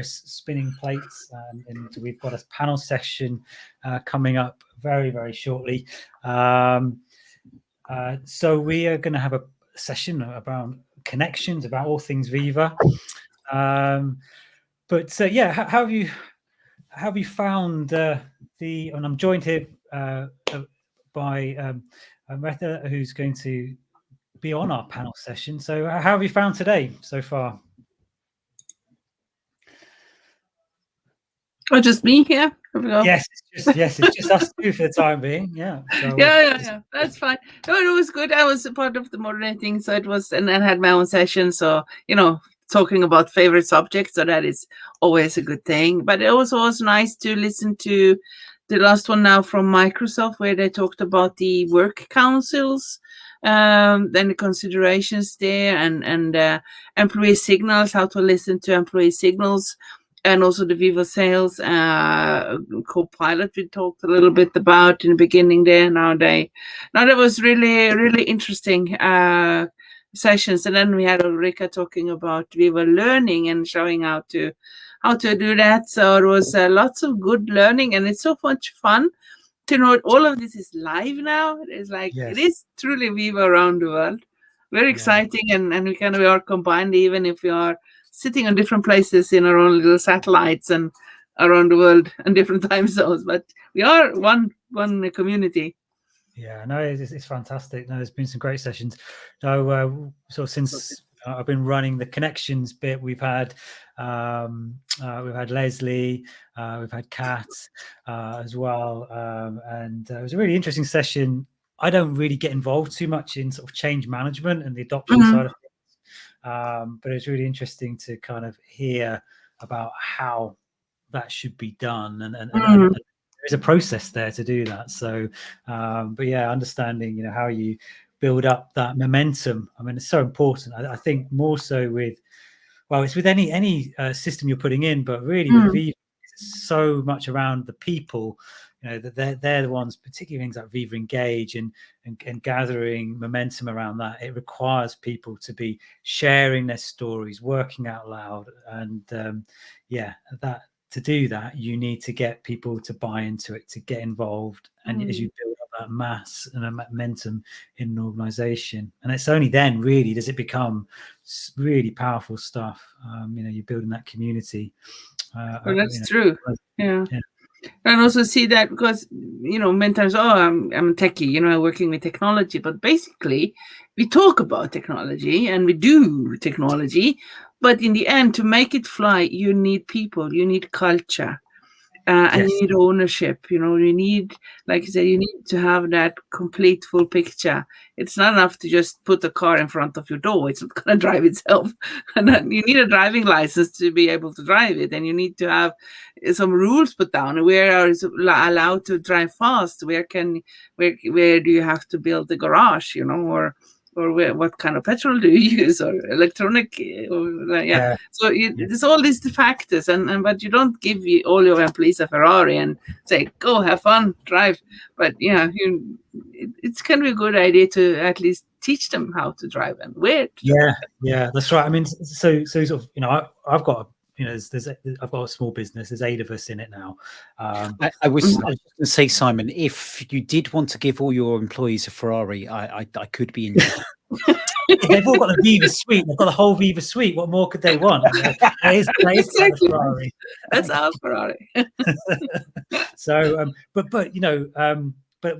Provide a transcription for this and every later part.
spinning plates, and we've got a panel session coming up very, very shortly. So we are going to have a session about connections, about all things Viva. But yeah, how have you found and I'm joined here by Meta, who's going to be on our panel session. So how have you found today so far? Oh, just me here? Yes, it's just us two for the time being. Yeah. So, yeah. That's fine. No, it was good. I was a part of the moderating, so it was, and I had my own session. So, talking about favorite subjects, so that is always a good thing. But it was always nice to listen to the last one now from Microsoft, where they talked about the work councils, then the considerations there, and employee signals, how to listen to employee signals. And also the Viva Sales co-pilot we talked a little bit about in the beginning there. Now that was really, really interesting sessions. And then we had Ulrika talking about Viva Learning and showing how to do that. So it was lots of good learning, and it's so much fun to know all of this is live now. It's like, It is truly Viva around the world. Very exciting, and we are combined, even if we are sitting on different places in our own little satellites and around the world and different time zones, but we are one community. Yeah, no, it's fantastic. No, there's been some great sessions. So since I've been running the connections bit, we've had Leslie, we've had Kat as well, and it was a really interesting session. I don't really get involved too much in sort of change management and the adoption side of things, but it's really interesting to kind of hear about how that should be done, and there's a process there to do that. So, but yeah, understanding, how you build up that momentum. I mean, it's so important. I think more so it's with any system you're putting in, but really with Viva, it's so much around the people. That they're the ones, particularly things like Viva Engage and gathering momentum around that. It requires people to be sharing their stories, working out loud, and to do that, you need to get people to buy into it, to get involved, and as you build up that mass and a momentum in an organization, and it's only then really does it become really powerful stuff. You're building that community. Well, that's true. Yeah. And also see that because, many times, I'm a techie, working with technology, but basically we talk about technology and we do technology, but in the end, to make it fly, you need people, you need culture. And you need ownership, you need, like you said, you need to have that complete full picture. It's not enough to just put a car in front of your door. It's not going to drive itself. And then you need a driving license to be able to drive it. And you need to have some rules put down. Where are you allowed to drive fast? Where do you have to build the garage, or what kind of petrol do you use, or electronic, So there's all these factors, but you don't give all your employees a Ferrari and say, go have fun, drive. But it's kind of a good idea to at least teach them how to drive and where to drive. Yeah, that's right. I mean, so sort of, I've got I've got a small business. There's 8 of us in it now. I was going to say, Simon, if you did want to give all your employees a Ferrari, I could be interested. They've all got the Viva suite. They've got the whole Viva suite. What more could they want? That is exactly. Ferrari. That's our Ferrari. So, but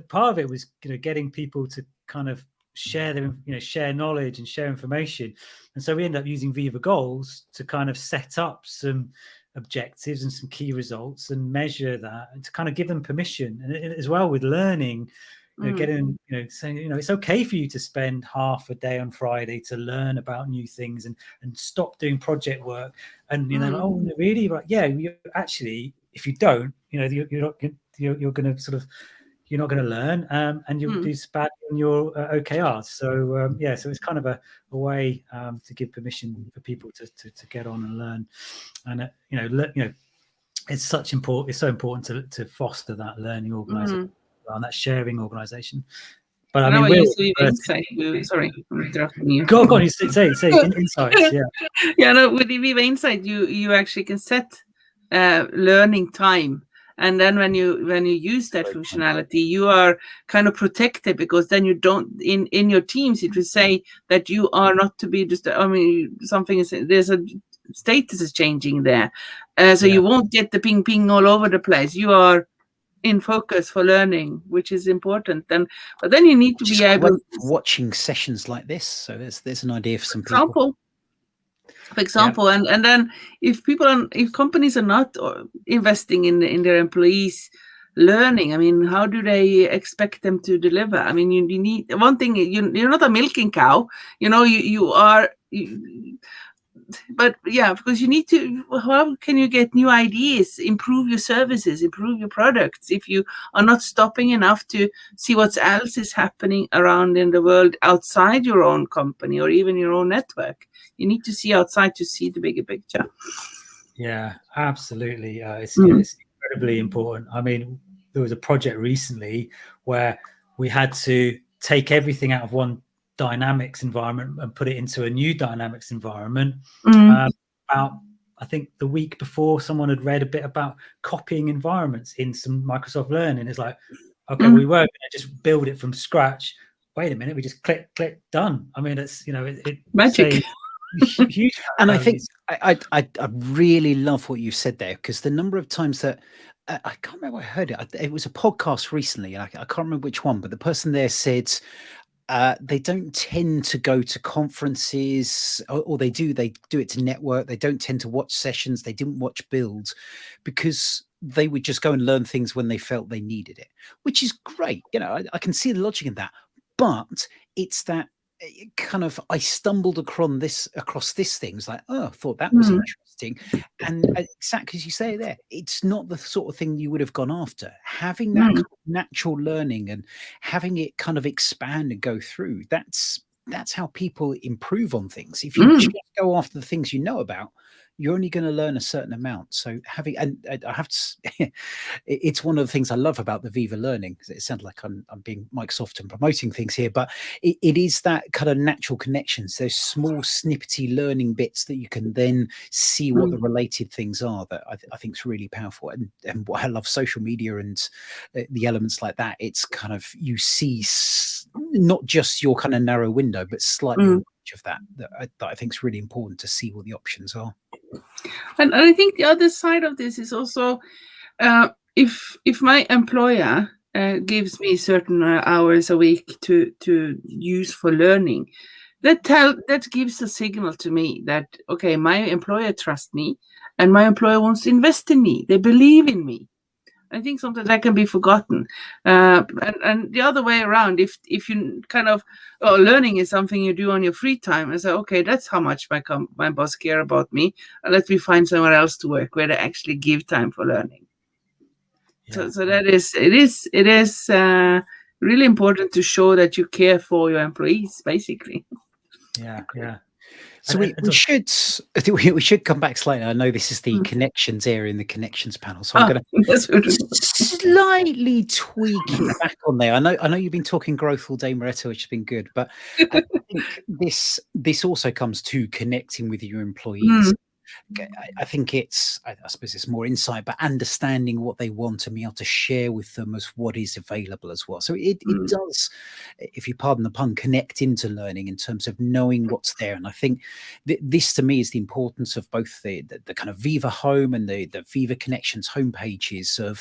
part of it was getting people to kind of share their share knowledge and share information, and so we ended up using Viva Goals to kind of set up some objectives and some key results and measure that, and to kind of give them permission, and as well with learning. Getting, saying, it's okay for you to spend half a day on Friday to learn about new things and stop doing project work. And, oh, really? Right. Yeah. Actually, if you don't, you're going to sort of, you're not going to learn, and you'll do bad on your OKRs. So, so it's kind of a way to give permission for people to get on and learn. And, it's so important to foster that learning organization. And that sharing organization. But I And now mean, I we're use Viva all Insight. Sorry, I'm interrupting you. go on, you say insights, yeah. Yeah, no, with the Viva Insight, you actually can set learning time, and then when you use that functionality, you are kind of protected, because then you don't in your teams it will say that you are not to be just. I mean, something is there's a status is changing there, so Yeah. you won't get the ping ping all over the place. You are in focus for learning, which is important. But then you need to Which is be able, great for watching sessions like this. So there's an idea for some people. for example, and then if companies are not investing in their employees learning, I mean, how do they expect them to deliver? I mean, you need one thing. You're not a milking cow, you are. But yeah, because you need to, how can you get new ideas, improve your services, improve your products, if you are not stopping enough to see what else is happening around in the world outside your own company or even your own network? You need to see outside to see the bigger picture. Yeah, absolutely. It's incredibly important. I mean, there was a project recently where we had to take everything out of one Dynamics environment and put it into a new Dynamics environment. About, I think the week before, someone had read a bit about copying environments in some Microsoft Learning. It's like, okay, we were going to just build it from scratch. Wait a minute, we just click, done. I mean, it's it Magic. Huge. And I think I really love what you said there, because the number of times that I can't remember where I heard it. It was a podcast recently, and I can't remember which one, but the person there said they don't tend to go to conferences, or they do it to network. They don't tend to watch sessions. They didn't watch builds because they would just go and learn things when they felt they needed it, which is great. I can see the logic in that, but it's that kind of, I stumbled across this thing. It's like, oh, I thought that was interesting. And exactly as you say there, it's not the sort of thing you would have gone after. Having that kind of natural learning and having it kind of expand and go through, that's how people improve on things. If you just go after the things you know about, you're only going to learn a certain amount. So and I have to, it's one of the things I love about the Viva Learning. It sounds like I'm being Microsoft and promoting things here, but it is that kind of natural connections, those small snippety learning bits that you can then see what the related things are, that I think is really powerful. And what I love think media and the elements like that, it's kind of, you see not just your kind of narrow window, but slightly of that I think is really important to see what the options are. And I think the other side of this is also, if my employer gives me certain hours a week to use for learning, that gives a signal to me that, okay, my employer trusts me, and my employer wants to invest in me. They believe in me. I think sometimes that can be forgotten, and the other way around. If you kind of, learning is something you do on your free time, and say, okay, that's how much my boss care about me. Let me find somewhere else to work where they actually give time for learning. Yeah. So that is really important to show that you care for your employees, basically. Yeah. So we should come back slightly. I know this is the connections area in the connections panel, so I'm going to slightly tweak it back on there. I know you've been talking growth all day, Maretta, which has been good, but I think this also comes to connecting with your employees. I think I suppose it's more insight, but understanding what they want and being able to share with them as what is available as well. So it does, if you pardon the pun, connect into learning in terms of knowing what's there. And I think this to me is the importance of both the kind of Viva Home and the Viva Connections homepages of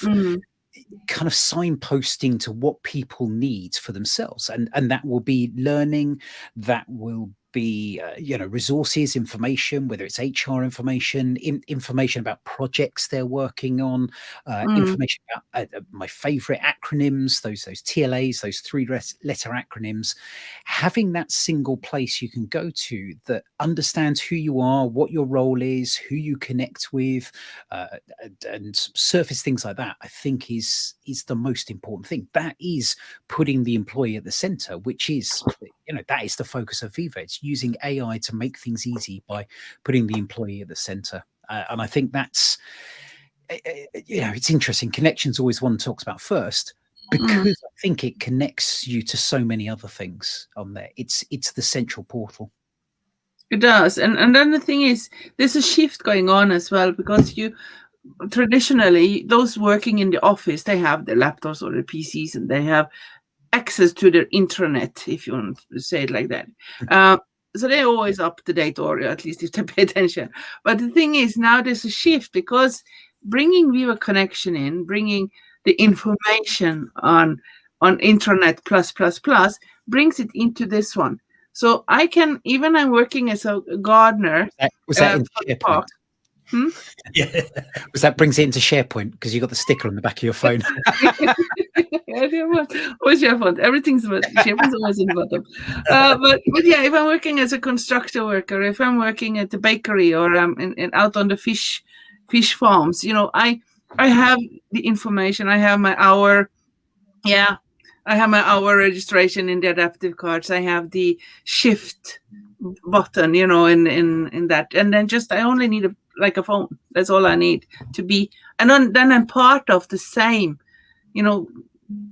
kind of signposting to what people need for themselves. And that will be learning, that will be resources, information, whether it's HR information, information about projects they're working on, information about my favorite acronyms, those TLAs, those 3-letter acronyms. Having that single place you can go to that understands who you are, what your role is, who you connect with, and surface things like that, I think is the most important thing. That is putting the employee at the center, which is, that is the focus of Viva. It's using AI to make things easy by putting the employee at the center. And I think that's, it's interesting. Connections always one talks about first, because I think it connects you to so many other things on there. It's the central portal. It does. And then the thing is, there's a shift going on as well, because traditionally, those working in the office, they have their laptops or their PCs, and they have access to their intranet, if you want to say it like that. So they're always up to date, or at least if they pay attention. But the thing is, now there's a shift, because bringing Viva Connection in, bringing the information on intranet plus brings it into this one. So I can, even I'm working as a gardener. Was that in SharePoint? Yeah. Was that brings it into SharePoint because you got the sticker on the back of your phone? Always SharePoint. Everything's SharePoint's always in the bottom. But yeah, if I'm working as a construction worker, if I'm working at the bakery, or I'm out on the fish farms, I have the information. I have my hour. Yeah, I have my hour registration in the adaptive cards. I have the shift button, in that, and then I only need a phone. That's all I need to be, and then I'm part of the same.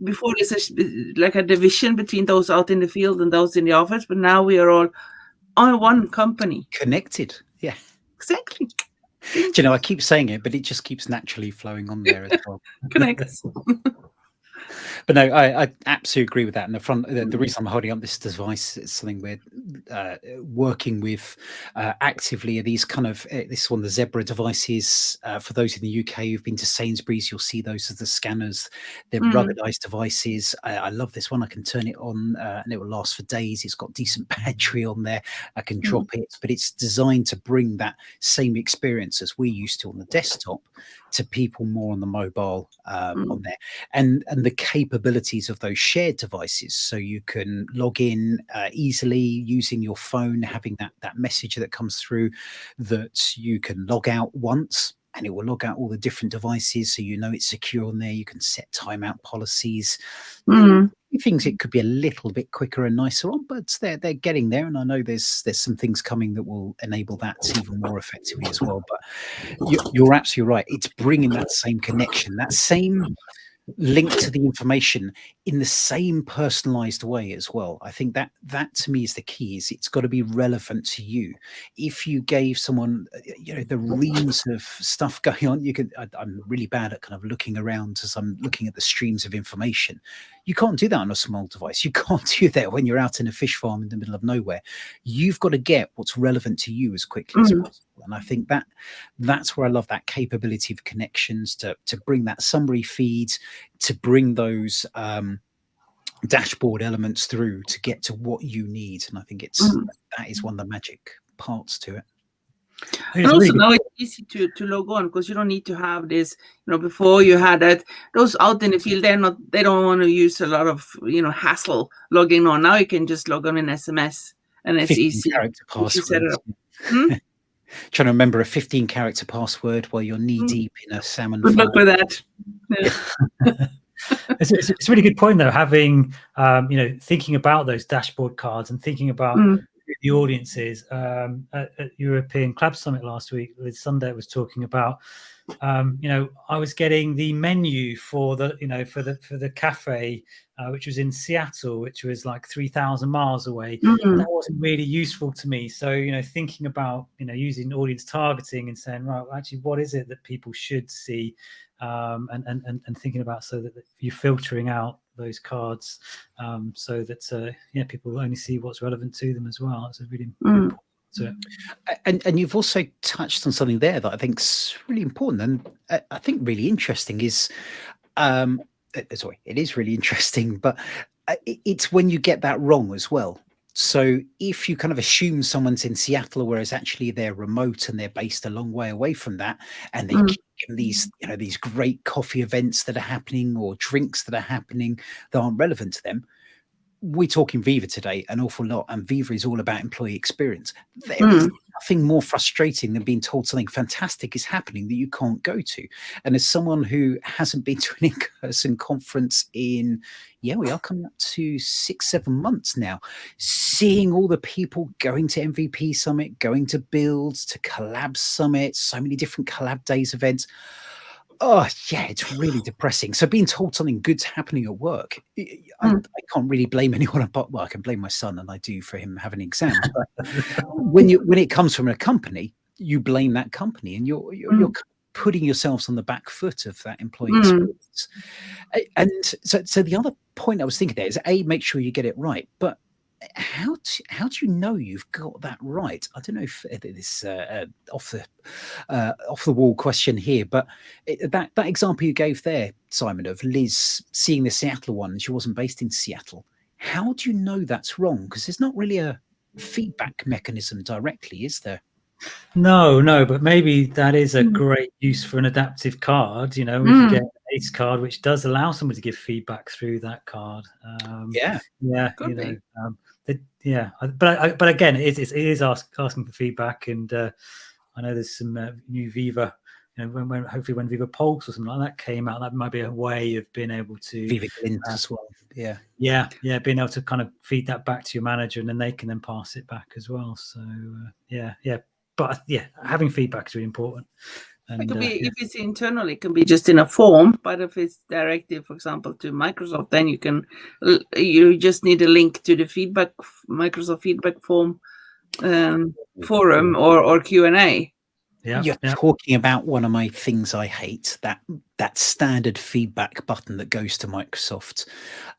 Before there's like a division between those out in the field and those in the office, but now we are all on one company, connected. Yeah, exactly. Do you know, I keep saying it, but it just keeps naturally flowing on there as well. Connects. But no, I absolutely agree with that. And the reason I'm holding up this device is something we're working with actively. Are these kind of this is one of the Zebra devices. For those in the UK who've been to Sainsbury's, you'll see those as the scanners. They're ruggedized devices. I love this one. I can turn it on and it will last for days. It's got decent battery on there. I can drop it, but it's designed to bring that same experience as we're used to on the desktop to people more on the mobile on there, and the capabilities of those shared devices, so you can log in easily using your phone, having that message that comes through that you can log out once and it will log out all the different devices, so it's secure on there. You can set timeout policies. Things it could be a little bit quicker and nicer on, but they're getting there, and I know there's some things coming that will enable that even more effectively as well. But you're absolutely right. It's bringing that same connection, that same link to the information in the same personalized way as well. I think that to me is the key. Is it's got to be relevant to you. If you gave someone the reams of stuff going on, I'm really bad at kind of looking around as I'm looking at the streams of information. You can't do that on a small device. You can't do that when you're out in a fish farm in the middle of nowhere. You've got to get what's relevant to you as quickly as possible. And I think that's where I love that capability of connections to bring that summary feed, to bring those dashboard elements through to get to what you need. And I think that is one of the magic parts to it. And also now it's easy to log on, because you don't need to have this. Before you had that, those out in the field, they don't want to use a lot of hassle logging on. Now you can just log on in SMS, and it's easy. Character password. Trying to remember a 15-character password while you're knee deep in a salmon. Good luck with that. Yeah. It's a really good point, though, having thinking about those dashboard cards and thinking about the audiences. At European Club Summit last week, Liz Sunday was talking about I was getting the menu for the cafe, which was in Seattle, which was like 3,000 miles away. That wasn't really useful to me. So thinking about using audience targeting and saying, right, well, actually, what is it that people should see, and thinking about, so that you're filtering out those cards, so that people will only see what's relevant to them as well. It's a really important to it. And you've also touched on something there that I think's really important, and I think really interesting is it is really interesting, but it's when you get that wrong as well. So if you kind of assume someone's in Seattle, whereas actually they're remote and they're based a long way away from that, and they keep these these great coffee events that are happening or drinks that are happening that aren't relevant to them. We're talking Viva today an awful lot, and Viva is all about employee experience. There is nothing more frustrating than being told something fantastic is happening that you can't go to. And as someone who hasn't been to an in-person conference in, we are coming up to 6-7 months now, seeing all the people going to MVP Summit, going to Builds, to Collab Summit, so many different Collab Days events, Oh, yeah, it's really depressing. So being told something good's happening at work, I can't really blame anyone about, well, I can blame my son, and I do, for him having exams. But when it comes from a company, you blame that company, and you're putting yourselves on the back foot of that employee experience. And so the other point I was thinking there is, A, make sure you get it right, but how do you know you've got that right? I don't know if this off the wall question here, but that example you gave there, Simon, of Liz seeing the Seattle one, and she wasn't based in Seattle. How do you know that's wrong? Because there's not really a feedback mechanism directly, is there? No, but maybe that is a great use for an adaptive card. You know, we could get an ACE card, which does allow someone to give feedback through that card. Yeah, you know, but again, it is asking for feedback, and I know there's some new Viva. You know, when hopefully when Viva Pulse or something like that came out, that might be a way of being able to Viva Glint as well. Yeah, being able to kind of feed that back to your manager, and then they can then pass it back as well. So but having feedback is really important. And it could be, if it's internal, it can be just in a form, but if it's directed, for example, to Microsoft, then you just need a link to the Microsoft feedback form forum or Q&A. Yeah. You're talking about one of my things I hate, that standard feedback button that goes to Microsoft.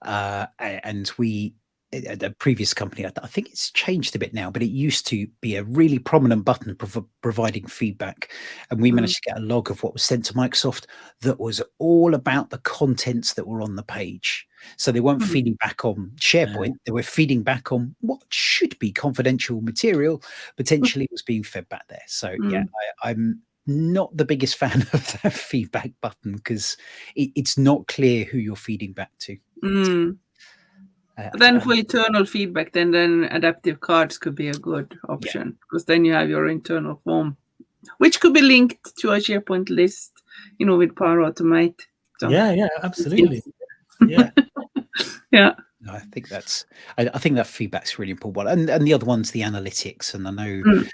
And we, at a previous company, I think it's changed a bit now, but it used to be a really prominent button providing feedback. And we managed to get a log of what was sent to Microsoft that was all about the contents that were on the page. So they weren't feeding back on SharePoint. They were feeding back on what should be confidential material, potentially was being fed back there. So I'm not the biggest fan of that feedback button, because it's not clear who you're feeding back to. Then for internal feedback, then adaptive cards could be a good option, because then you have your internal form, which could be linked to a SharePoint list, with Power Automate. So, yeah, absolutely. Yeah. Yeah. No, I think that feedback's really important. And the other one's the analytics. And I know,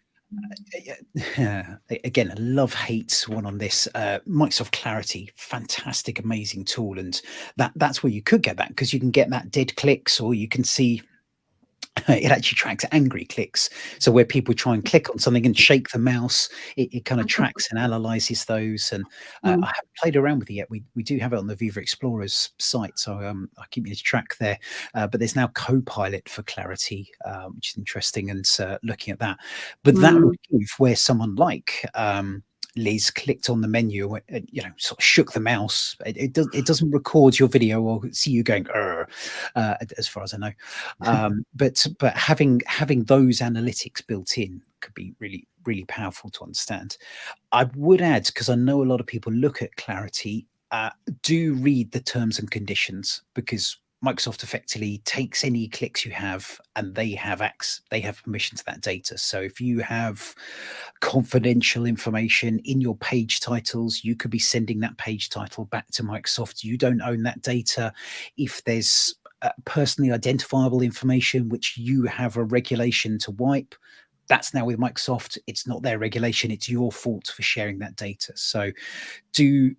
again, a love-hate one on this. Microsoft Clarity, fantastic, amazing tool. And that's where you could get that, because you can get that dead clicks, or you can see it actually tracks angry clicks. So where people try and click on something and shake the mouse, it kind of tracks and analyzes those. And I haven't played around with it yet. We do have it on the Viva Explorer's site, so I keep meaning to track there. But there's now Copilot for Clarity, which is interesting, and looking at that. But that would give where someone like Liz clicked on the menu, sort of shook the mouse. It doesn't record your video or see you going as far as I know. But having those analytics built in could be really, really powerful to understand. I would add, because I know a lot of people look at Clarity, do read the terms and conditions, because Microsoft effectively takes any clicks you have, and they have permission to that data. So if you have confidential information in your page titles, you could be sending that page title back to Microsoft. You don't own that data. If there's personally identifiable information which you have a regulation to wipe, that's now with Microsoft. It's not their regulation. It's your fault for sharing that data. So do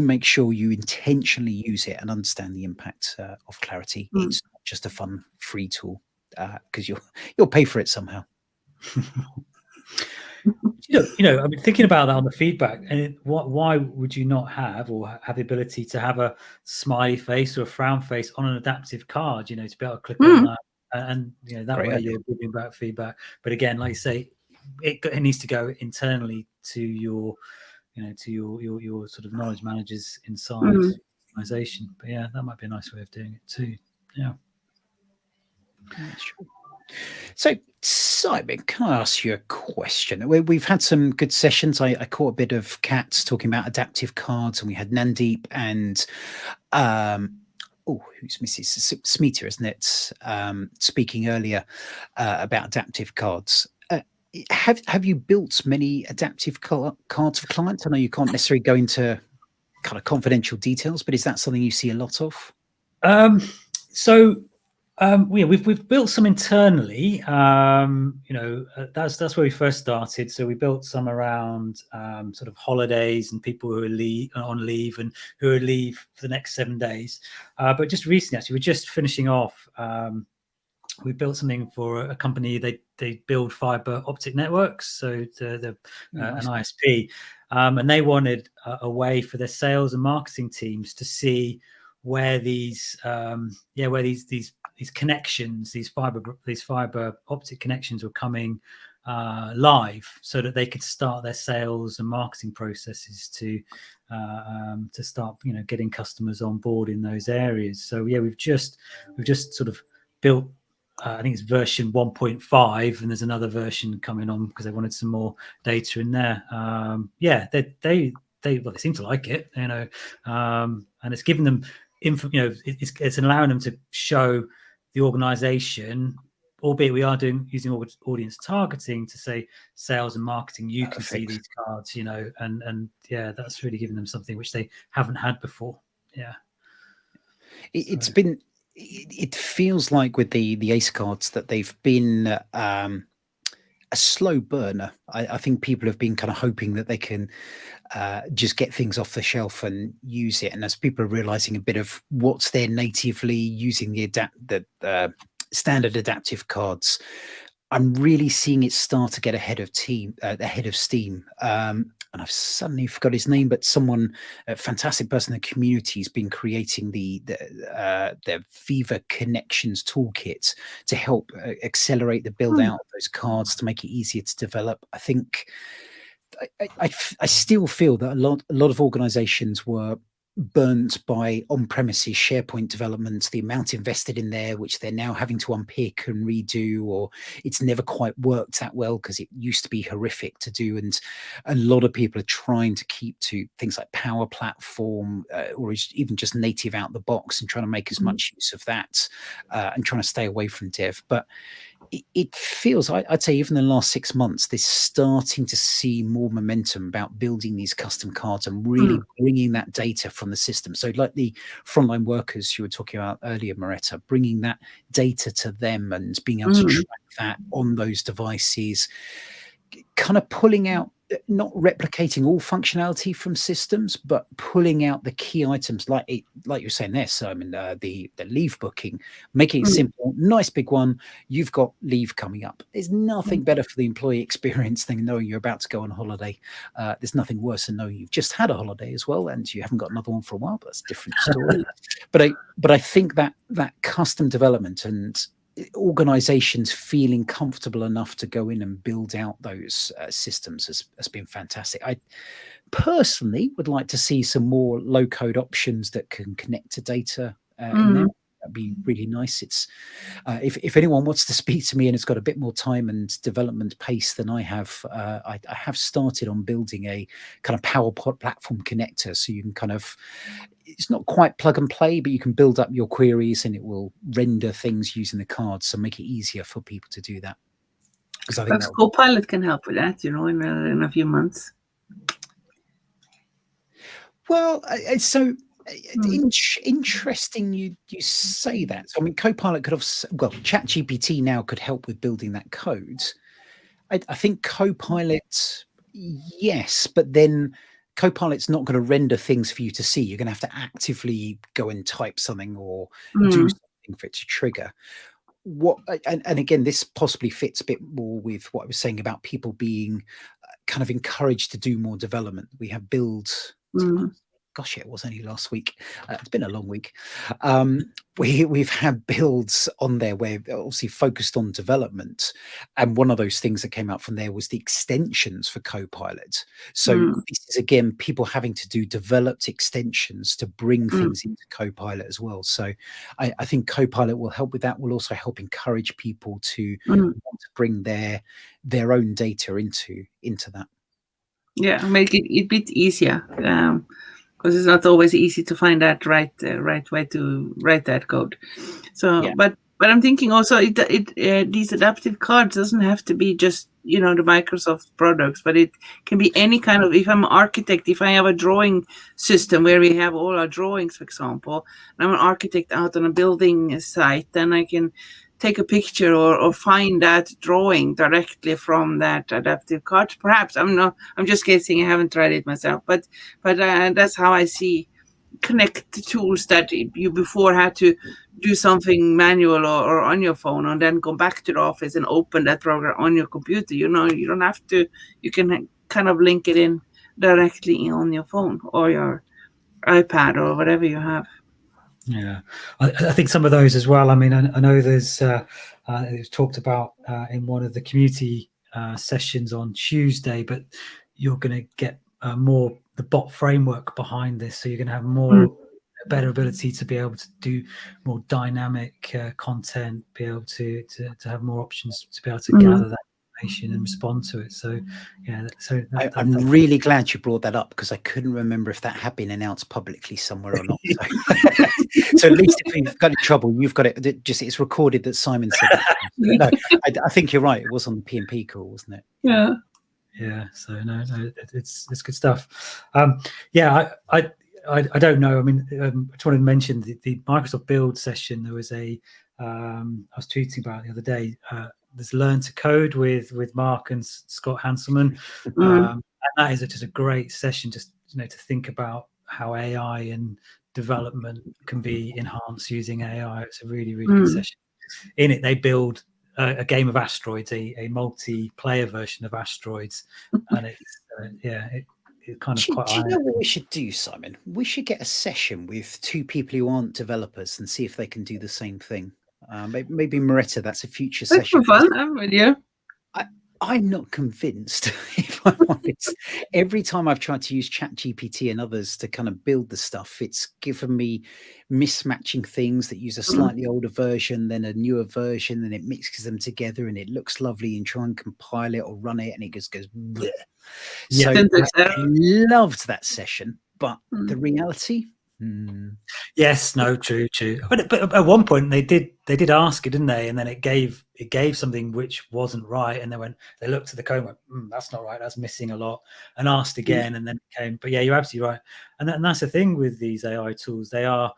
make sure you intentionally use it and understand the impact of Clarity. It's not just a fun free tool, because you'll pay for it somehow. I mean, thinking about that on the feedback, and why would you not have the ability to have a smiley face or a frown face on an adaptive card? To be able to click on that, and that Great way idea. you're giving back feedback. But again, like you say, it needs to go internally to your to your sort of knowledge managers inside the organization. But yeah, that might be a nice way of doing it too. Yeah. Sure. So, Simon, can I ask you a question? We've had some good sessions. I caught a bit of Kat talking about adaptive cards, and we had Nandeep and who's Mrs. Smita, isn't it? Speaking earlier about adaptive cards. Have you built many adaptive cards for clients? I know you can't necessarily go into kind of confidential details, but is that something you see a lot of? So We've built some internally. That's where we first started. So we built some around sort of holidays and people who are on leave and who are leave for the next 7 days. But just recently, actually, we're just finishing off. We built something for a company. They build fiber optic networks, so an ISP, and they wanted a way for their sales and marketing teams to see where these connections, these fiber optic connections were coming live, so that they could start their sales and marketing processes to start getting customers on board in those areas. So we've just sort of built. I think it's version 1.5, and there's another version coming on because they wanted some more data in there. They seem to like it, and it's giving them it's allowing them to show the organization, albeit we are using audience targeting to say sales and marketing. You can see these cards, and that's really giving them something which they haven't had before. It feels like with the ACE cards that they've been a slow burner. I think people have been kind of hoping that they can just get things off the shelf and use it. And as people are realizing a bit of what's there natively using the standard adaptive cards, I'm really seeing it start to get ahead of steam. And I've suddenly forgot his name, but someone, a fantastic person in the community, has been creating the Viva Connections toolkit to help accelerate the build out of those cards to make it easier to develop. I think I still feel that a lot of organizations were burnt by on-premises SharePoint development, the amount invested in there, which they're now having to unpick and redo, or it's never quite worked that well because it used to be horrific to do. And a lot of people are trying to keep to things like Power Platform or even just native out the box and trying to make as much use of that and trying to stay away from dev. But it feels, I'd say even in the last 6 months, they're starting to see more momentum about building these custom cards and really bringing that data from the system. So like the frontline workers you were talking about earlier, Maretta, bringing that data to them and being able to track that on those devices, kind of pulling out, not replicating all functionality from systems, but pulling out the key items like you're saying there, Simon, the leave booking, making it simple, nice big one. You've got leave coming up. There's nothing better for the employee experience than knowing you're about to go on holiday. There's nothing worse than knowing you've just had a holiday as well and you haven't got another one for a while, but that's a different story. But I think that custom development and organizations feeling comfortable enough to go in and build out those systems has been fantastic. I personally would like to see some more low code options that can connect to data in there. That'd be really nice. It's if anyone wants to speak to me and it's got a bit more time and development pace than I have started on building a kind of Power Platform connector, so you can kind of, it's not quite plug and play, but you can build up your queries and it will render things using the cards, so make it easier for people to do that. Because I think Copilot can help with that, in a few months. Well, so interesting you say that. So, I mean, Copilot could have, ChatGPT now could help with building that code. I think Copilot, yes, but then Copilot's not going to render things for you to see. You're going to have to actively go and type something or do something for it to trigger. And again, this possibly fits a bit more with what I was saying about people being kind of encouraged to do more development. We have builds. Gosh, it was only last week. It's been a long week. We've had builds on there where obviously focused on development. And one of those things that came out from there was the extensions for Copilot. So this is, again, people having to do developed extensions to bring things into Copilot as well. So I think Copilot will help with that. Will also help encourage people to want to bring their own data into that. Yeah, make it a bit easier. Because it's not always easy to find that right way to write that code. So, but But I'm thinking also these adaptive cards doesn't have to be just, you know, the Microsoft products, but it can be any kind of, if I'm an architect, if I have a drawing system where we have all our drawings, for example, and I'm an architect out on a building site, then I can take a picture or find that drawing directly from that adaptive card. Perhaps, I'm just guessing, I haven't tried it myself, but that's how I see connect the tools that you before had to do something manual or on your phone and then go back to the office and open that program on your computer. You know, you don't have to, you can kind of link it in directly on your phone or your iPad or whatever you have. Yeah, I think some of those as well. I mean, I know there's it was talked about in one of the community sessions on Tuesday, but you're going to get more the bot framework behind this, so you're going to have more better ability to be able to do more dynamic content, be able to have more options to be able to gather that information and respond to it. So yeah, so I'm really glad you brought that up, because I couldn't remember if that had been announced publicly somewhere or not. So at least if you've got in trouble, you've got it. Just it's recorded that Simon said it. No, I think you're right. It was on the P&P call, wasn't it? Yeah. Yeah. So no, it's good stuff. Yeah, I don't know. I mean, I just wanted to mention the Microsoft Build session. There was I was tweeting about it the other day. There's Learn to Code with Mark and Scott Hanselman, and that is just a great session. Just, you know, to think about how AI and development can be enhanced using AI. It's a really good session. In it, they build a game of Asteroids, a multiplayer version of Asteroids, and it's it kind of quite. Do you know what we should do, Simon? We should get a session with two people who aren't developers and see if they can do the same thing. Maybe Maretta, that's a future session. That's fun. I'm with you. I'm not convinced, if I'm honest. Every time I've tried to use ChatGPT and others to kind of build the stuff, it's given me mismatching things that use a slightly older version, then a newer version, and it mixes them together and it looks lovely, and try and compile it or run it and it just goes bleh. So I loved that session, but the reality... Yes, no, true. But at one point they did ask it, didn't they? And then it gave something which wasn't right, and they looked at the code and went, that's not right, that's missing a lot, and asked again, and then it came. But yeah, you're absolutely right, and that's the thing with these AI tools. They are,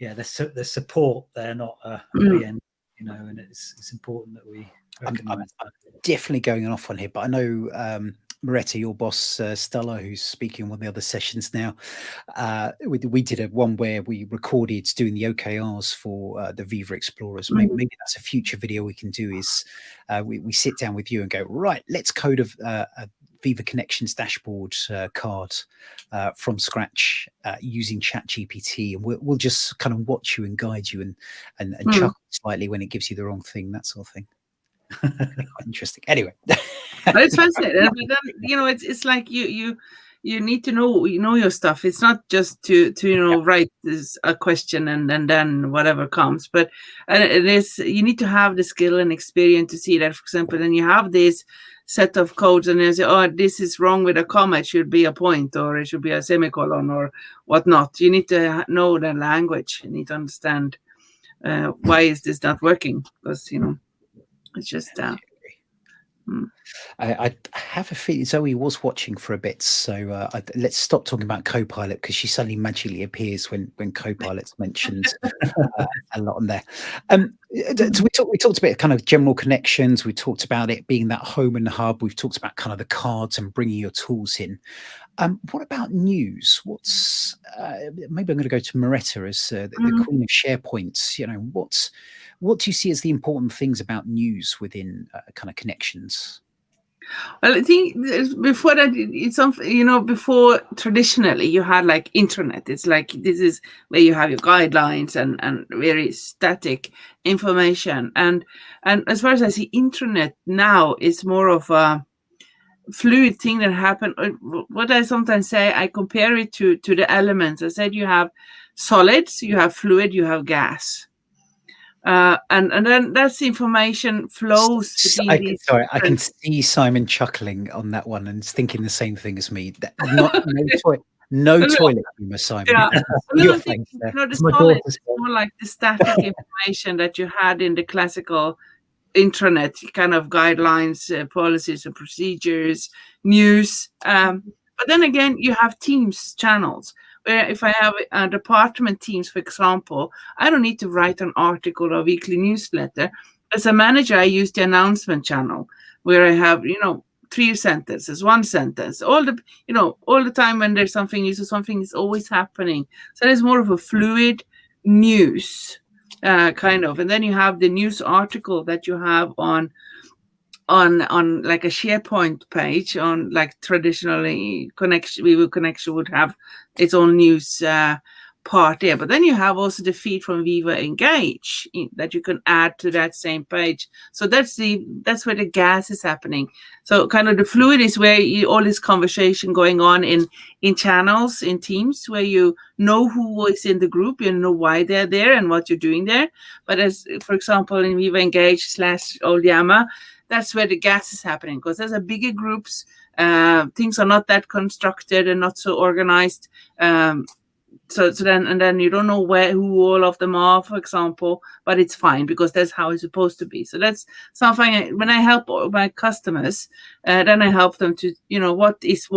they're support. They're not the end, you know, and it's important that we recognize that. Definitely going off on here, but I know Maretta, your boss, Stella, who's speaking on one of the other sessions now, we did one where we recorded doing the OKRs for the Viva Explorers. Maybe that's a future video we can do, is we sit down with you and go, right, let's code a Viva Connections dashboard card from scratch using ChatGPT, and we'll just kind of watch you and guide you and chuckle slightly when it gives you the wrong thing, that sort of thing. Quite interesting. Anyway, it's fascinating. But then, you know, it's like you need to know your stuff. It's not just to write this a question and then whatever comes, but it is, you need to have the skill and experience to see that. For example, then you have this set of codes and you say, oh, this is wrong with a comma, it should be a point, or it should be a semicolon or whatnot. You need to know the language. You need to understand why is this not working, because it's just I have a feeling Zoe was watching for a bit, so let's stop talking about Copilot, because she suddenly magically appears when Copilot's mentioned a lot on there. So we talked a bit of kind of general connections. We talked about it being that home and hub. We've talked about kind of the cards and bringing your tools in. What about news? What's maybe I'm going to go to Maretta as the queen of SharePoints. You know, what do you see as the important things about news within kind of connections? Well, I think before that, it's something, before traditionally you had like internet. It's like, this is where you have your guidelines and very static information. And as far as I see, internet now is more of a fluid thing that happened. What I sometimes say, I compare it to the elements. I said you have solids, you have fluid, you have gas. And then that's the information flows between these. Sorry, I can see Simon chuckling on that one and thinking the same thing as me. No toilet humor, Simon. Yeah. Your Thing, face there. the solid is more like the static information that you had in the classical intranet kind of guidelines, policies and procedures, news. But then again, you have Teams channels where if I have department teams, for example, I don't need to write an article or weekly newsletter. As a manager, I use the announcement channel where I have, 3 sentences, 1 sentence, all the time when there's something new, so something is always happening. So there's more of a fluid news kind of, and then you have the news article that you have on like a SharePoint page on like traditionally Viva Connection would have its own news part there, but then you have also the feed from Viva Engage that you can add to that same page. So that's where the gas is happening. So kind of the fluid is where all this conversation going on in channels, in teams, where you know who is in the group, you know why they're there and what you're doing there. But as for example in Viva Engage / Old Yama, that's where the gas is happening, because there's a bigger groups. Things are not that constructed and not so organized. So then you don't know who all of them are, for example, but it's fine because that's how it's supposed to be. So that's something when I help my customers, then I help them to, what is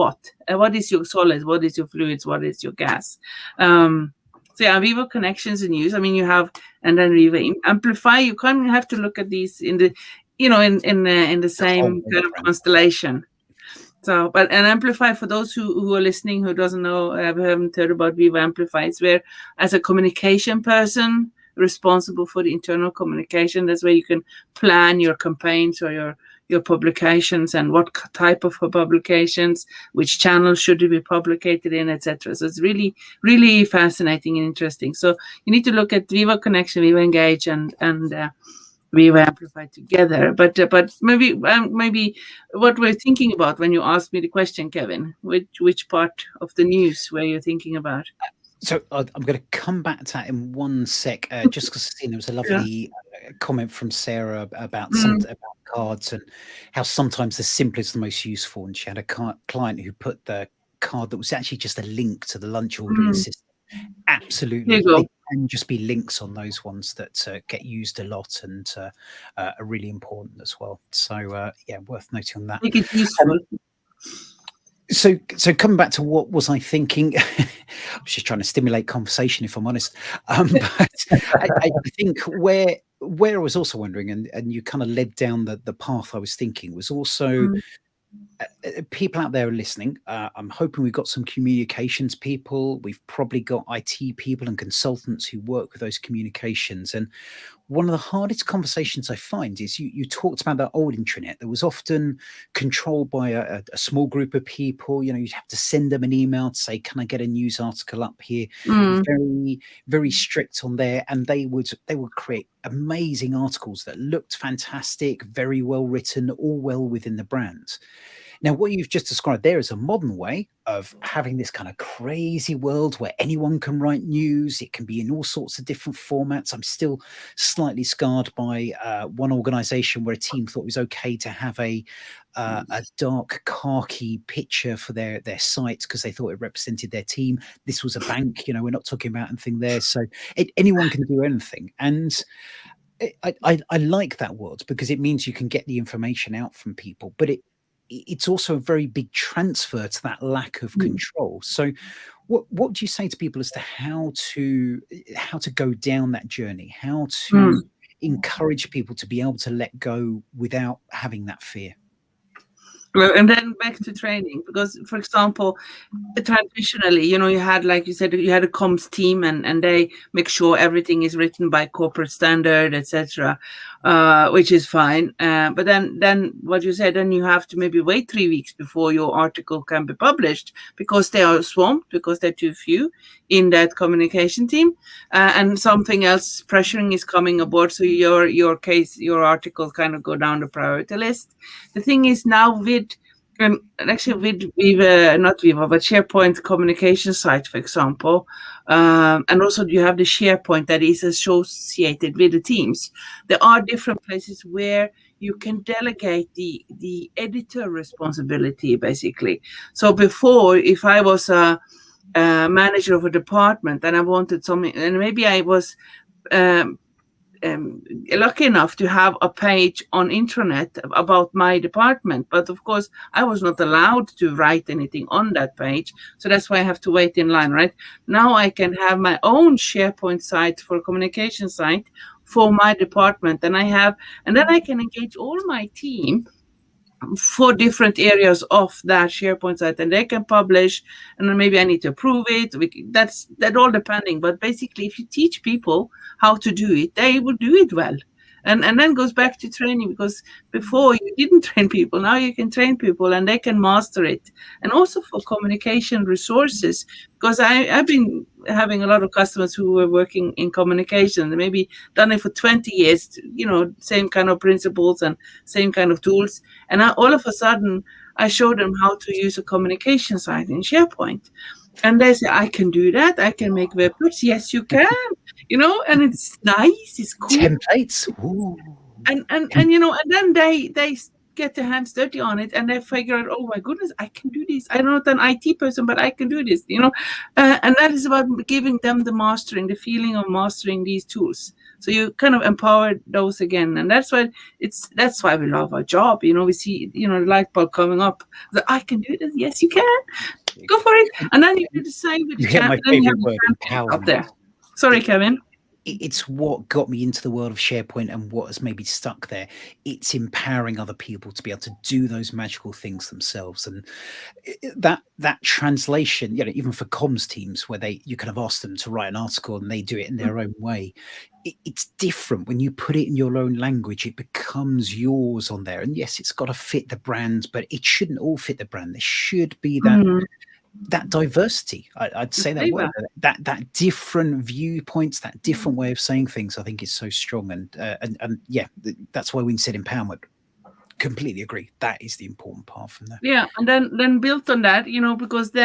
your solids, what is your fluids, what is your gas. So yeah, Viva Connections and news. I mean, you have, and then Viva Amplify. You kind of have to look at these in the, in the same kind of constellation. So, but an Amplify, for those who are listening, who doesn't know, haven't heard about Viva Amplify, it's where as a communication person responsible for the internal communication, that's where you can plan your campaigns or your publications and what type of publications, which channels should it be published in, etc. So it's really, really fascinating and interesting. So you need to look at Viva Connection, Viva Engage, and Viva Amplify together, but maybe what we're thinking about when you asked me the question, Kevin, which part of the news were you thinking about? So I'm going to come back to that in one sec, just because there was a lovely comment from Sarah about about cards and how sometimes the simplest is the most useful. And she had a client who put the card that was actually just a link to the lunch ordering system. Absolutely, they can just be links on those ones that get used a lot and are really important as well. So yeah, worth noting on that. Make it useful. So coming back to what was I thinking? I was just trying to stimulate conversation, if I'm honest. But I think where I was also wondering, and you kind of led down the path I was thinking, was also people out there are listening. I'm hoping we've got some communications people. We've probably got IT people and consultants who work with those communications. And one of the hardest conversations I find is you talked about that old intranet that was often controlled by a small group of people. You'd have to send them an email to say, can I get a news article up here? Very, very strict on there. And they would create amazing articles that looked fantastic, very well written, all well within the brand. Now, what you've just described there is a modern way of having this kind of crazy world where anyone can write news. It can be in all sorts of different formats. I'm still slightly scarred by one organization where a team thought it was okay to have a dark khaki picture for their site because they thought it represented their team. This was a bank, we're not talking about anything there. So anyone can do anything. And I like that world because it means you can get the information out from people, but it's also a very big transfer to that lack of control. So what do you say to people as to how to go down that journey, how to encourage people to be able to let go without having that fear? And then back to training, because, for example, traditionally, you had, like you said, you had a comms team, and they make sure everything is written by corporate standard, etc., which is fine. But then what you said, then you have to maybe wait 3 weeks before your article can be published because they are swamped, because they're too few in that communication team, and something else pressuring is coming aboard. So your article kind of go down the priority list. The thing is now with Viva, not Viva, but SharePoint communication site, for example, and also you have the SharePoint that is associated with the teams. There are different places where you can delegate the editor responsibility, basically. So before, if I was manager of a department, and I wanted something, and maybe I was um, lucky enough to have a page on intranet about my department, but of course I was not allowed to write anything on that page, so that's why I have to wait in line. Right now I can have my own SharePoint site for a communication site for my department, and then I can engage all my team for different areas of that SharePoint site, and they can publish, and then maybe I need to approve it. That's all depending. But basically, if you teach people how to do it, they will do it well. And then goes back to training, because before you didn't train people, now you can train people and they can master it. And also for communication resources, because I've been having a lot of customers who were working in communication, and maybe done it for 20 years, same kind of principles and same kind of tools. And all of a sudden, I showed them how to use a communication site in SharePoint. And they say, I can do that. I can make web pages. Yes, you can. And it's nice. It's cool. Templates. Ooh. And then they get their hands dirty on it, and they figure out, oh my goodness, I can do this. I'm not an IT person, but I can do this. And that is about giving them the feeling of mastering these tools. So you kind of empower those again, and that's why we love our job. We see the light bulb coming up. That I can do this. Yes, you can. Go for it. And then you do the same with my favorite word, empowerment. Up there. Sorry, Kevin. It's what got me into the world of SharePoint and what has maybe stuck there. It's empowering other people to be able to do those magical things themselves. And that translation, even for comms teams where you kind of ask them to write an article and they do it in their own way. It's different when you put it in your own language. It becomes yours on there. And yes, it's got to fit the brand, but it shouldn't all fit the brand. There should be that diversity. I'd say that word, that different viewpoints, that different way of saying things, I think is so strong. And yeah, that's why we said empowerment. Completely agree. That is the important part from there. Yeah, and then built on that,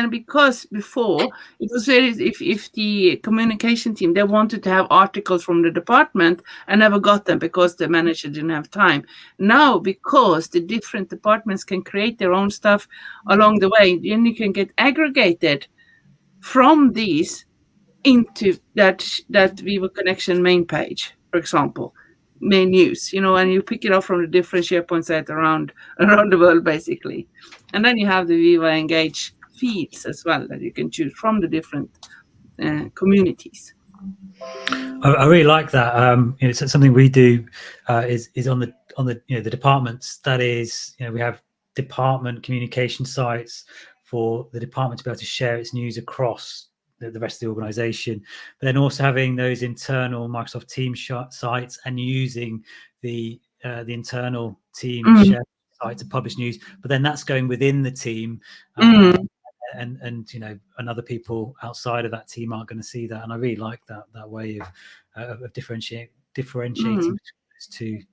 because before it was very, if the communication team, they wanted to have articles from the department and never got them because the manager didn't have time. Now, because the different departments can create their own stuff along the way, then you can get aggregated from these into that Viva Connection main page, for example. Main news, and you pick it up from the different SharePoint sites around the world, basically. And then you have the Viva Engage feeds as well that you can choose from the different communities. I really like that. It's something we do is on the departments. That is, we have department communication sites for the department to be able to share its news across the rest of the organization, but then also having those internal Microsoft Teams sites and using the internal team share site to publish news, but then that's going within the team, and other people outside of that team aren't going to see that. And I really like that way of differentiating between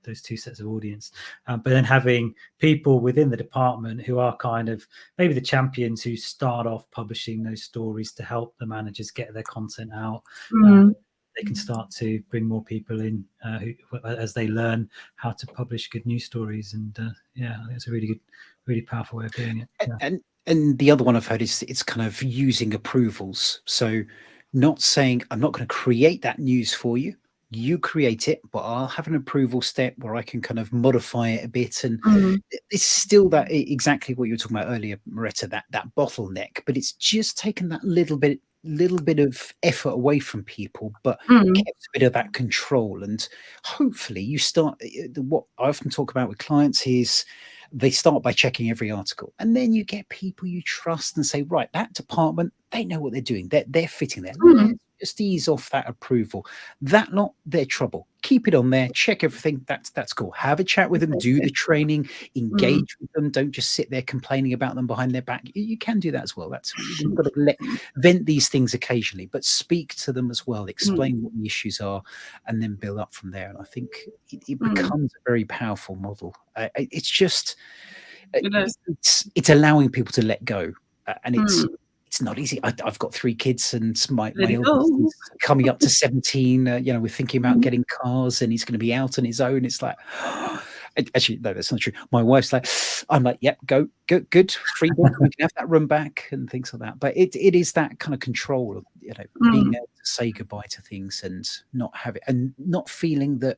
those two sets of audience, but then having people within the department who are kind of maybe the champions who start off publishing those stories to help the managers get their content out. They can start to bring more people in as they learn how to publish good news stories. And I think it's a really good, really powerful way of doing it. Yeah. And the other one I've heard is it's kind of using approvals. So not saying I'm not going to create that news for you. You create it, but I'll have an approval step where I can kind of modify it a bit. And it's still that exactly what you were talking about earlier, Maretta, that bottleneck, but it's just taken that little bit of effort away from people, but kept a bit of that control. And hopefully you start, what I often talk about with clients is they start by checking every article, and then you get people you trust and say, right, that department, they know what they're doing. They're fitting there. Just ease off that approval. That not their trouble. Keep it on there. Check everything. That's cool. Have a chat with them. Do the training. Engage with them. Don't just sit there complaining about them behind their back. You can do that as well. You've got to vent these things occasionally, but speak to them as well. Explain what the issues are, and then build up from there. And I think it becomes a very powerful model. It's just it's allowing people to let go, and it's not easy. I've got 3 kids, and my eldest is coming up to 17. We're thinking about getting cars, and he's going to be out on his own. It's like, Actually, no, that's not true. My wife's like, I'm like, yep, go, good, free book. We can have that room back and things like that. But it is that kind of control of, being able to say goodbye to things and not have it, and not feeling that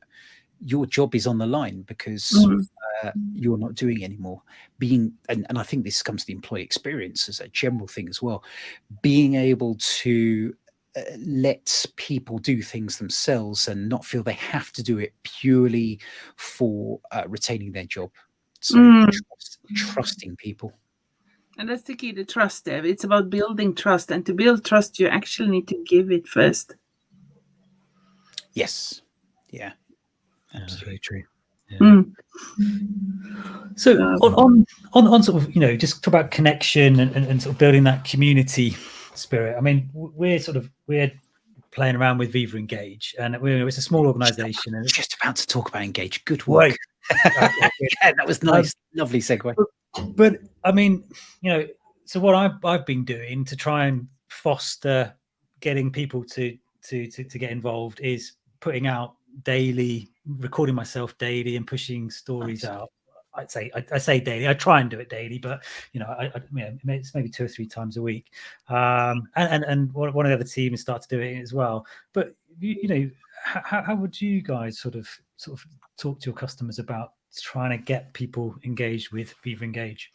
your job is on the line because you're not doing anymore. And I think this comes to the employee experience as a general thing as well. Being able to let people do things themselves and not feel they have to do it purely for retaining their job. So trusting people. And that's the key, the trust there. It's about building trust. And to build trust, you actually need to give it first. Yes. Yeah. Absolutely true. Yeah. So on sort of, just talk about connection and sort of building that community spirit. I mean, we're playing around with Viva Engage, and it's a small organization. And just about to talk about Engage. Good work. Yeah, that was nice. Lovely segue. But I mean, so what I've been doing to try and foster getting people to get involved is putting out daily, recording myself daily and pushing stories out. I say daily. I try and do it daily, but it's maybe 2 or 3 times a week. And one of the other team has started doing it as well. But how would you guys sort of talk to your customers about trying to get people engaged with Viva Engage?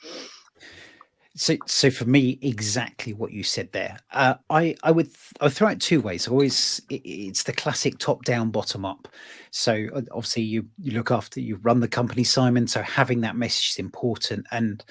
So for me, exactly what you said there. I would throw it 2 ways. It's the classic top down, bottom up. So obviously you look after, you run the company, Simon. So having that message is important, and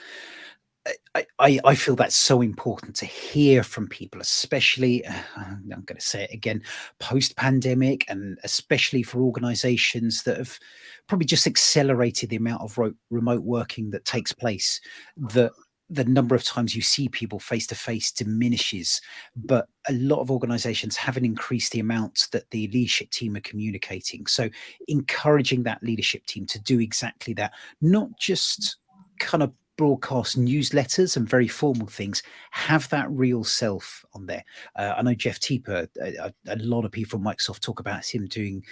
I feel that's so important to hear from people, especially, I'm going to say it again, post-pandemic, and especially for organizations that have probably just accelerated the amount of remote working that takes place, that the number of times you see people face to face diminishes, but a lot of organizations haven't increased the amount that the leadership team are communicating. So encouraging that leadership team to do exactly that, not just kind of broadcast newsletters and very formal things, have that real self on there. I know Jeff Teeper, a lot of people from Microsoft talk about him doing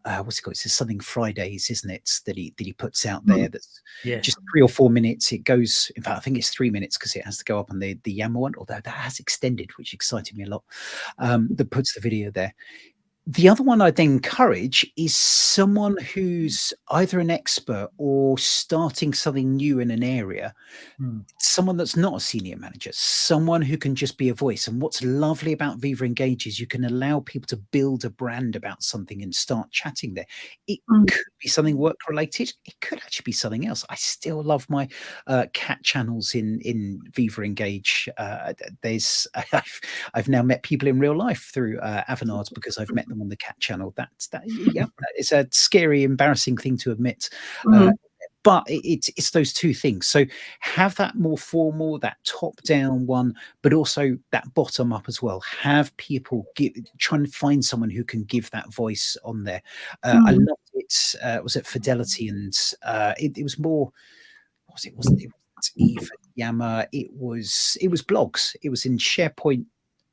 what's it called? It's something Fridays, isn't it? That he puts out there. That's just 3 or 4 minutes. It goes, in fact, I think it's 3 minutes because it has to go up on the Yammer one, although that has extended, which excited me a lot. That puts the video there. The other one I'd encourage is someone who's either an expert or starting something new in an area, someone that's not a senior manager, someone who can just be a voice. And what's lovely about Viva Engage is you can allow people to build a brand about something and start chatting there. It could be something work related. It could actually be something else. I still love my cat channels in Viva Engage. I've now met people in real life through Avanade because I've met them on the cat channel. It's a scary, embarrassing thing to admit. But it's those 2 things. So have that more formal, that top down one, but also that bottom up as well. Have people try and find someone who can give that voice on there. I loved it. Was it Fidelity? And it was more. It wasn't Eve Yammer. It was blogs. It was in SharePoint.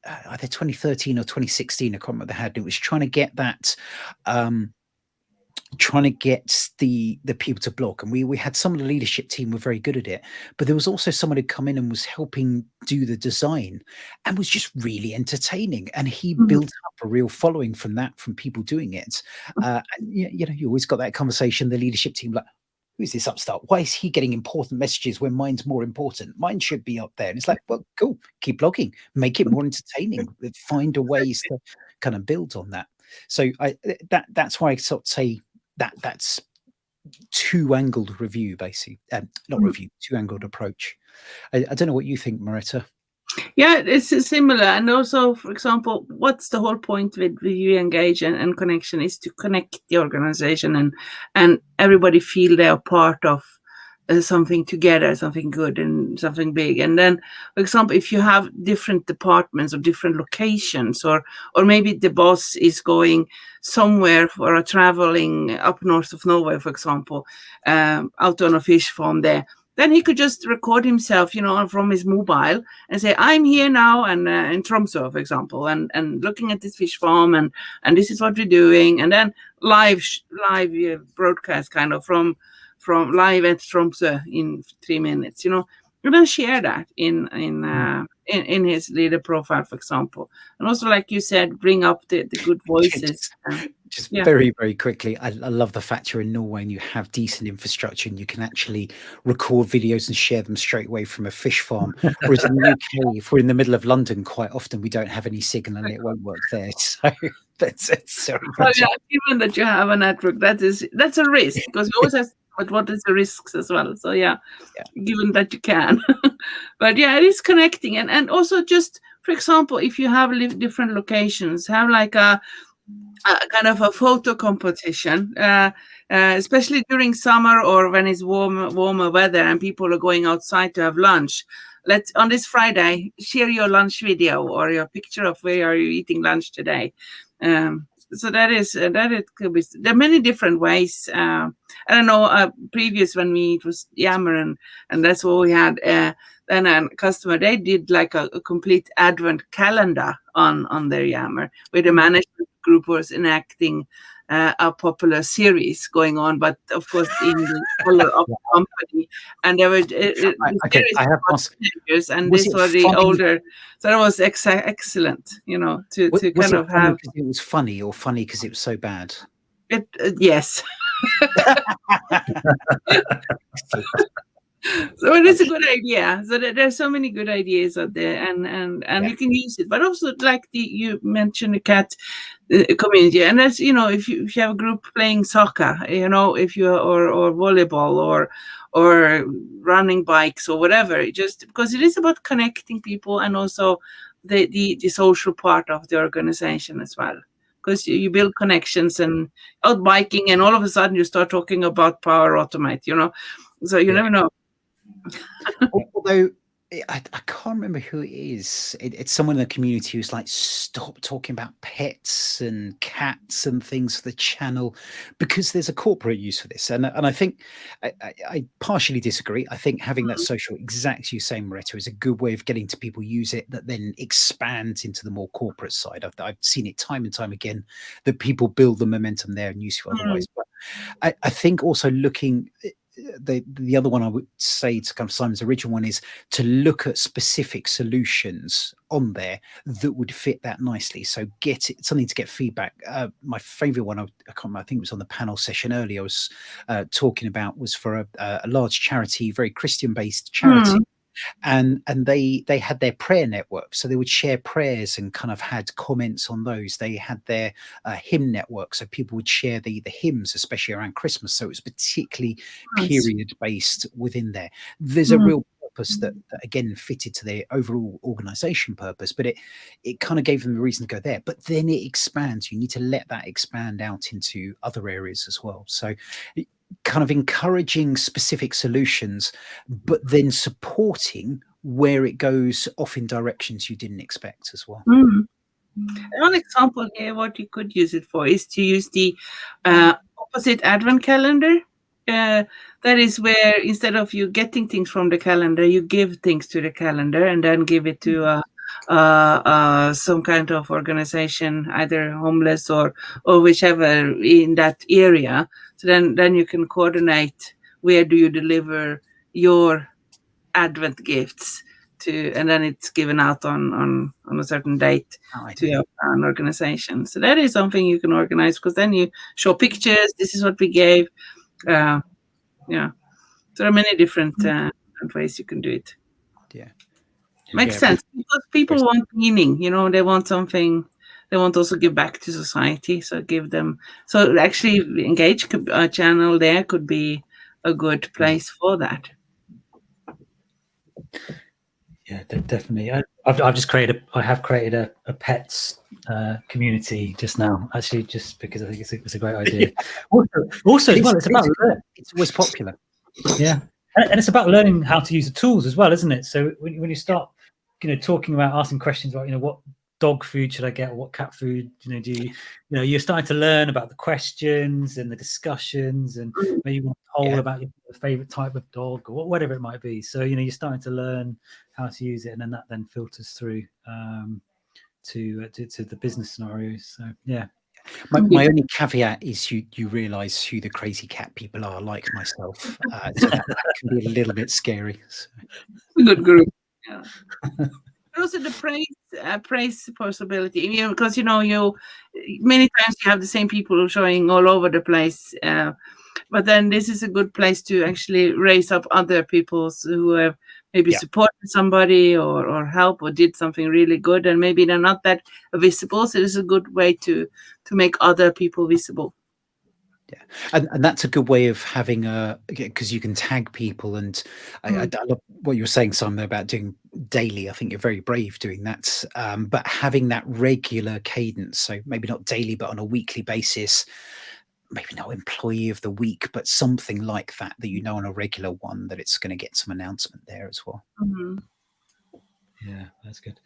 Either 2013 or 2016, I can't remember. It was trying to get that. Trying to get the people to blog, and we had some of the leadership team were very good at it, but there was also someone who'd come in and was helping do the design and was just really entertaining, and he built up a real following from people doing it. And you always got that conversation, the leadership team, like, who's this upstart? Why is he getting important messages when mine's more important? Mine should be up there. And it's like, well, cool, keep blogging, make it more entertaining, find a ways to kind of build on that. So that's why I sort of say that's 2-angled review, basically. Not review, 2-angled approach. I don't know what you think, Marita. Yeah, it's similar. And also, for example, what's the whole point with Viva Engage and connection is to connect the organization and everybody feel they're part of something together, something good and something big. And then, for example, if you have different departments or different locations, or maybe the boss is going somewhere for a traveling up north of Norway, for example, out on a fish farm there, then he could just record himself, from his mobile and say, I'm here now and in Tromsø, for example, and looking at this fish farm and this is what we're doing. And then live broadcast kind of from from live at Tromsø in 3 minutes, you know, and then share that in his leader profile, for example. And also, like you said, bring up the good voices. Just very, very quickly, I love the fact you're in Norway and you have decent infrastructure and you can actually record videos and share them straight away from a fish farm. Whereas in the UK, if we're in the middle of London, quite often we don't have any signal and it won't work there. So that's sorry. Oh, yeah, given that you have a network, that's a risk, because you always have, but what is the risks as well? So given that you can, but it is connecting, and also just, for example, if you have different locations, have like a kind of a photo competition, especially during summer or when it's warmer weather and people are going outside to have lunch. Let's, on this Friday, share your lunch video or your picture of where are you eating lunch today. So it could be, there are many different ways. I don't know, previous when it was Yammer and that's what we had. Then a customer, they did like a complete advent calendar on their Yammer, where the management group was enacting a popular series going on, but of course in the color of the company. And there were I have years, and this was the older. So that was excellent, you know, to kind of have. It was funny, or funny because it was so bad. Yes. So it is a good idea. So there's so many good ideas out there, and you can use it. But also, like you mentioned, the cat community, and that's, you know, if you have a group playing soccer, you know, if you or volleyball or running bikes or whatever, just because it is about connecting people and also the social part of the organization as well. Because you build connections and out biking, and all of a sudden you start talking about Power Automate, you know. So you never know. Although I can't remember who it is. It's someone in the community who's like, stop talking about pets and cats and things for the channel, because there's a corporate use for this. And I think I partially disagree. I think having that social, exactly you saying, Maretta, is a good way of getting to people use it that then expands into the more corporate side. I've seen it time and time again that people build the momentum there and use it otherwise. But I think also looking, the other one I would say to kind of Simon's original one is to look at specific solutions on there that would fit that nicely. So get it, something to get feedback. My favorite one, I can't remember, I think it was on the panel session earlier, I was talking about, was for a large charity, very Christian-based charity. And they had their prayer network, so they would share prayers and kind of had comments on those. They had their hymn network, so people would share the hymns, especially around Christmas. So it was particularly period based within there. There's a real purpose that again fitted to their overall organization purpose, but it kind of gave them the reason to go there. But then it expands. You need to let that expand out into other areas as well. So kind of encouraging specific solutions, but then supporting where it goes off in directions you didn't expect as well. One example here, what you could use it for, is to use the opposite advent calendar. That is where, instead of you getting things from the calendar, you give things to the calendar and then give it to some kind of organization, either homeless or whichever in that area. So then you can coordinate where do you deliver your Advent gifts to, and then it's given out on a certain date to an organization. So that is something you can organize, because then you show pictures. This is what we gave. So there are many different ways you can do it. Makes sense, because people want meaning, you know, they want something, they want also give back to society. So give them, so actually engage a channel there could be a good place for that. Yeah, definitely. I've just created I have created a pets community just now, actually, just because I think it's a great idea. Also as well, it's about it's always popular. Yeah, and it's about learning how to use the tools as well, isn't it? So when you start, you know, talking about, asking questions about, you know, what dog food should I get, or what cat food, you know, you're starting to learn about the questions and the discussions, and maybe you want to hold about your favorite type of dog or whatever it might be. So, you know, you're starting to learn how to use it, and then that filters through to the business scenarios. So yeah. My only caveat is you realise who the crazy cat people are, like myself. So that can be a little bit scary. So. Good group. Yeah. Also the praise possibility, because many times you have the same people showing all over the place, but then this is a good place to actually raise up other people who have maybe supported somebody or help or did something really good, and maybe they're not that visible, so it's a good way to make other people visible. Yeah, and that's a good way of having because you can tag people, and I love what you were saying, Simon, about doing daily. I think you're very brave doing that, but having that regular cadence, so maybe not daily, but on a weekly basis, maybe not employee of the week, but something like that on a regular one, that it's going to get some announcement there as well. Yeah, that's good.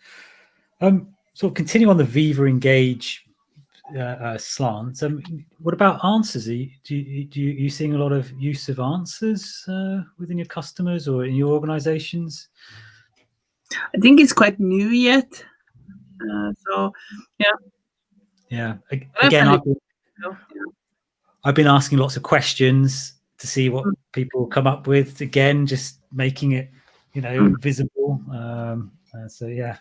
So continue on the Viva Engage slant. What about answers? Are you seeing a lot of use of answers within your customers or in your organizations? I think it's quite new yet. So yeah. Again, I've been asking lots of questions to see what people come up with. Again, just making it visible. So yeah.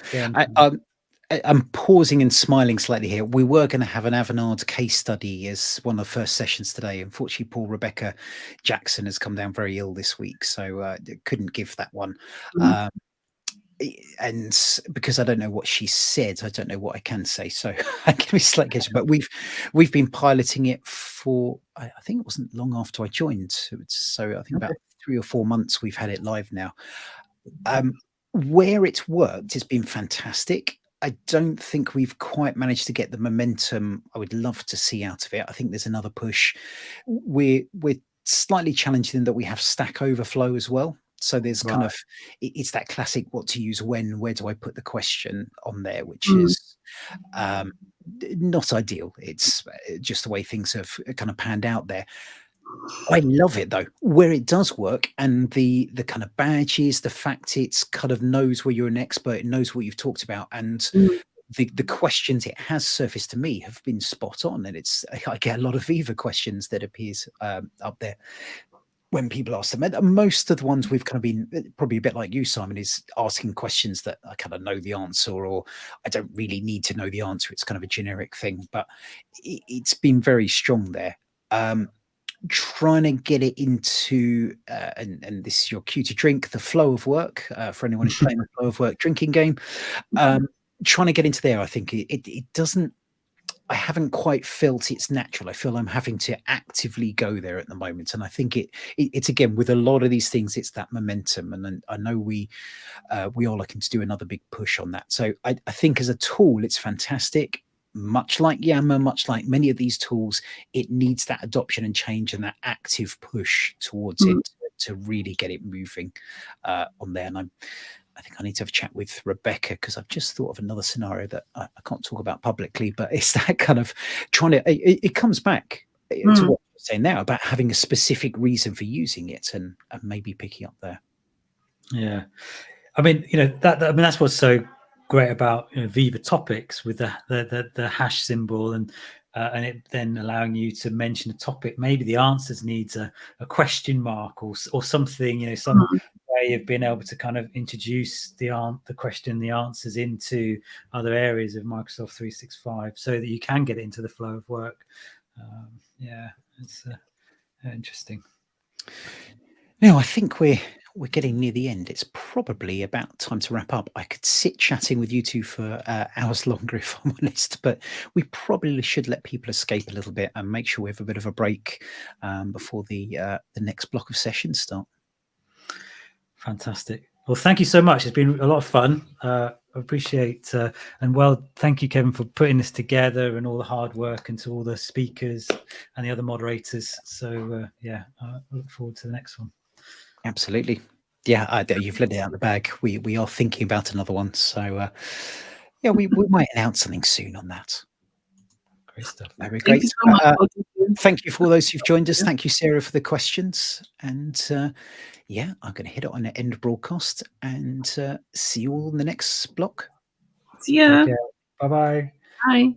Again, I'm pausing and smiling slightly here. We were going to have an Avanade case study as one of the first sessions today. Unfortunately, poor Rebecca Jackson has come down very ill this week, so couldn't give that one. And because I don't know what she said, I don't know what I can say. So I give me slight guess. But we've been piloting it for, I think it wasn't long after I joined. So I think about 3 or 4 months we've had it live now. Where it's worked, it's been fantastic. I don't think we've quite managed to get the momentum I would love to see out of it. I think there's another push. We're slightly challenged in that we have Stack Overflow as well. So there's kind of, it's that classic what to use when, where do I put the question on there, which is not ideal. It's just the way things have kind of panned out there. I love it though, where it does work, and the kind of badges, the fact it's kind of knows where you're an expert, it knows what you've talked about, and the questions it has surfaced to me have been spot on. And I get a lot of Viva questions that appears up there when people ask them. And most of the ones we've kind of been probably a bit like you, Simon, is asking questions that I kind of know the answer, or I don't really need to know the answer. It's kind of a generic thing, but it's been very strong there. Trying to get it into and this is your cue to drink, the flow of work, for anyone who's playing the flow of work drinking game. Trying to get into there, I think it doesn't, I haven't quite felt it's natural. I feel I'm having to actively go there at the moment, and I think it's again with a lot of these things, it's that momentum, and then I know we are looking to do another big push on that. So I think as a tool, it's fantastic. Much like Yammer, much like many of these tools, it needs that adoption and change and that active push towards it to really get it moving on there. And I think I need to have a chat with Rebecca, because I've just thought of another scenario that I can't talk about publicly, but it's that kind of trying to, it comes back to what you're saying now about having a specific reason for using it and maybe picking up there. Yeah. I mean, that's what's so great about Viva Topics with the hash symbol and it then allowing you to mention a topic. Maybe the answers needs a question mark or something, some way of being able to kind of introduce the question, the answers into other areas of Microsoft 365 so that you can get it into the flow of work. Yeah, it's interesting. Now, I think we're getting near the end. It's probably about time to wrap up. I could sit chatting with you two for hours longer if I'm honest, but we probably should let people escape a little bit and make sure we have a bit of a break before the next block of sessions start. Fantastic. Well, thank you so much. It's been a lot of fun. I appreciate and thank you, Kevin, for putting this together and all the hard work, and to all the speakers and the other moderators. So I look forward to the next one. Absolutely. Yeah, you've let it out of the bag. We are thinking about another one. So we might announce something soon on that. Great stuff. Very great. Thank you so much. Thank you for all those who've joined us. Thank you, Sarah, for the questions. And I'm going to hit it on the end broadcast and see you all in the next block. See ya. Bye-bye. Bye.